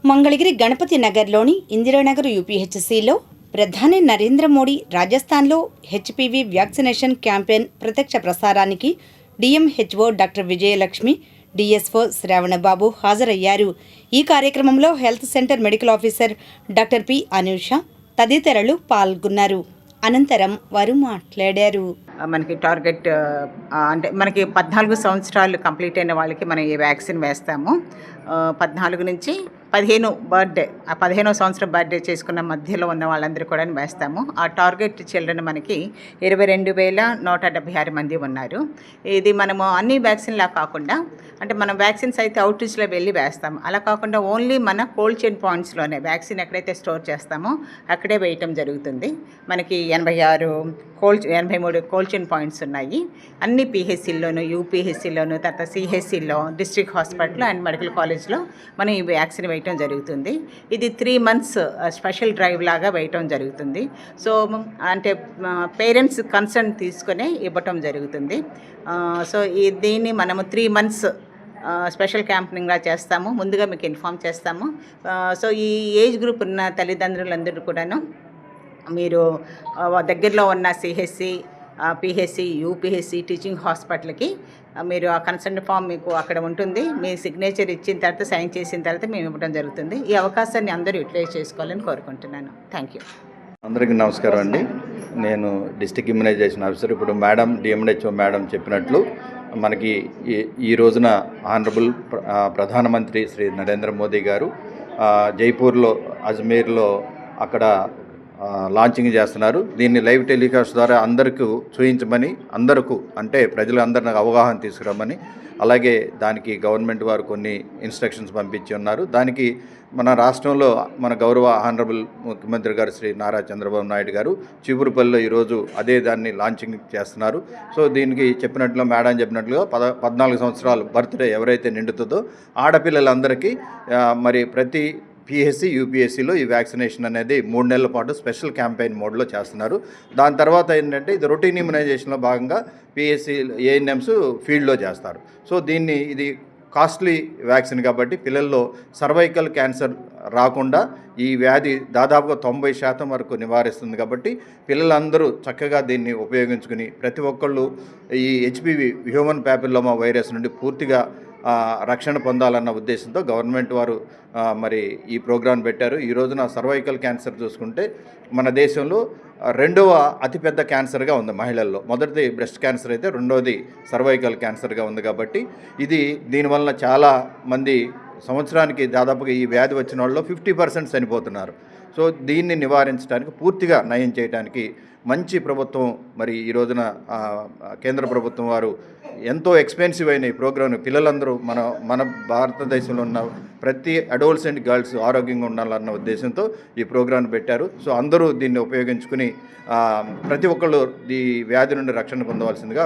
మంగళగిరి గణపతి నగర్లోని ఇందిరానగర్ యూపీహెచ్సిలో ప్రధాని నరేంద్ర మోడీ రాజస్థాన్లో హెచ్పివి వ్యాక్సినేషన్ క్యాంపెయిన్ ప్రత్యక్ష ప్రసారానికి డిఎంహెచ్ఓ డాక్టర్ విజయలక్ష్మి, డిఎస్ఓ శ్రావణబాబు హాజరయ్యారు. ఈ కార్యక్రమంలో health centre medical officer doctor P Anusha తదితరులు పాల్గొన్నారు. అనంతరం వారు మాట్లాడారు. మనకి టార్గెట్ అంటే మనకి 14 సంవత్సరాలు కంప్లీట్ అయిన వాళ్ళకి మనం ఈ వ్యాక్సిన్ వేస్తాము. 14 నుంచి 15 బర్త్డే, ఆ 15వ సంవత్సరం బర్త్డే చేసుకున్న మధ్యలో ఉన్న వాళ్ళందరూ కూడా వేస్తాము. ఆ టార్గెట్ చిల్డ్రన్ మనకి 22,176 మంది ఉన్నారు. ఇది మనము అన్ని వ్యాక్సిన్లా కాకుండా, అంటే మనం వ్యాక్సిన్స్ అయితే అవుట్ రీచ్లో వెళ్ళి వేస్తాము. అలా కాకుండా ఓన్లీ మన కోల్డ్ చైన్ పాయింట్స్లోనే వ్యాక్సిన్ ఎక్కడైతే స్టోర్ చేస్తామో అక్కడే వేయటం జరుగుతుంది. మనకి 83 కోల్డ్ చైన్ పాయింట్స్ ఉన్నాయి. అన్ని పిహెచ్సిల్లోను, యూపీహెచ్సిలోను, తర్వాత సిహెచ్సిలో, డిస్ట్రిక్ట్ హాస్పిటల్ అండ్ మెడికల్ కాలేజ్లో మనం ఈ వ్యాక్సిన్ వేయటం జరుగుతుంది. ఇది 3 months స్పెషల్ డ్రైవ్ లాగా వేయటం జరుగుతుంది. సో అంటే పేరెంట్స్ కన్సర్న్ తీసుకొని ఇవ్వటం జరుగుతుంది. సో దీన్ని మనము 3 months స్పెషల్ క్యాంపెయినింగ్లా చేస్తాము. ముందుగా మీకు ఇన్ఫామ్ చేస్తాము. సో ఈ ఏజ్ గ్రూప్ ఉన్న తల్లిదండ్రులందరూ కూడాను మీరు దగ్గరలో ఉన్న సిహెచ్సి, పిహెచ్సి, యూపీహెచ్సి, టీచింగ్ హాస్పిటల్కి మీరు ఆ కన్సర్న్ ఫామ్ మీకు అక్కడ ఉంటుంది. మీ సిగ్నేచర్ ఇచ్చిన తర్వాత, సైన్ చేసిన తర్వాత మేము ఇవ్వడం జరుగుతుంది. ఈ అవకాశాన్ని అందరూ యూటిలైజ్ చేసుకోవాలని కోరుకుంటున్నాను. Thank you. అందరికీ నమస్కారం అండి. నేను డిస్ట్రిక్ట్ ఇమ్యునైజేషన్ ఆఫీసర్. ఇప్పుడు మేడం డిఎంహెచ్ఓ మేడం చెప్పినట్లు మనకి ఈ రోజున ఆనరబుల్ ప్రధానమంత్రి శ్రీ నరేంద్ర మోదీ గారు జైపూర్లో, అజ్మీర్లో అక్కడ లాంచింగ్ చేస్తున్నారు. దీన్ని లైవ్ టెలికాస్ట్ ద్వారా అందరికీ చూపించమని, అంటే ప్రజలందరినీ అవగాహన తీసుకురమ్మని, అలాగే దానికి గవర్నమెంట్ వారు కొన్ని ఇన్స్ట్రక్షన్స్ పంపించి ఉన్నారు. దానికి మన రాష్ట్రంలో మన గౌరవ ఆనరబుల్ ముఖ్యమంత్రి గారు శ్రీ నారా చంద్రబాబు నాయుడు గారు చివురుపల్లిలో ఈరోజు అదే దాన్ని లాంచింగ్ చేస్తున్నారు. సో దీనికి చెప్పినట్లు మేడం చెప్పినట్లుగా 14 సంవత్సరాలు బర్త్డే ఎవరైతే నిండుతుందో ఆడపిల్లలందరికీ మరి ప్రతి పిహెచ్సి, యూపీఎస్సిలో ఈ వ్యాక్సినేషన్ అనేది 3 నెలల పాటు స్పెషల్ క్యాంపెయిన్ మోడ్లో చేస్తున్నారు. దాని తర్వాత ఏంటంటే ఇది రొటీన్ ఇమ్యునైజేషన్లో భాగంగా పిహెచ్సి ఏఎన్ఎంస్ ఫీల్డ్లో చేస్తారు. సో ఇది కాస్ట్లీ వ్యాక్సిన్ కాబట్టి పిల్లల్లో సర్వైకల్ క్యాన్సర్ రాకుండా ఈ వ్యాధి దాదాపుగా 90% వరకు నివారిస్తుంది. కాబట్టి పిల్లలందరూ చక్కగా దీన్ని ఉపయోగించుకుని ప్రతి ఒక్కళ్ళు ఈ హెచ్పివి హ్యూమన్ ప్యాపిల్లోమా వైరస్ నుండి పూర్తిగా రక్షణ పొందాలన్న ఉద్దేశంతో గవర్నమెంట్ వారు మరి ఈ ప్రోగ్రాం పెట్టారు. ఈ రోజున సర్వైకల్ క్యాన్సర్ చూసుకుంటే మన దేశంలో 2వ అతిపెద్ద క్యాన్సర్గా ఉంది మహిళల్లో. మొదటిది బ్రెస్ట్ క్యాన్సర్ అయితే, 2వది సర్వైకల్ క్యాన్సర్గా ఉంది. కాబట్టి దీనివల్ల చాలా మంది సంవత్సరానికి దాదాపుగా ఈ వ్యాధి వచ్చిన వాళ్ళలో 50% చనిపోతున్నారు. సో దీన్ని నివారించడానికి, పూర్తిగా నయం చేయడానికి మంచి ప్రభుత్వం మరి ఈ రోజున కేంద్ర ప్రభుత్వం వారు ఎంతో ఎక్స్పెన్సివ్ అయిన ఈ ప్రోగ్రామ్ని పిల్లలందరూ మన భారతదేశంలో ఉన్న ప్రతి అడోల్సెంట్ గర్ల్స్ ఆరోగ్యంగా ఉండాలన్న ఉద్దేశంతో ఈ ప్రోగ్రాం పెట్టారు. సో అందరూ దీన్ని ఉపయోగించుకుని ప్రతి ఒక్కళ్ళు ఈ వ్యాధి నుండి రక్షణ పొందవలసిందిగా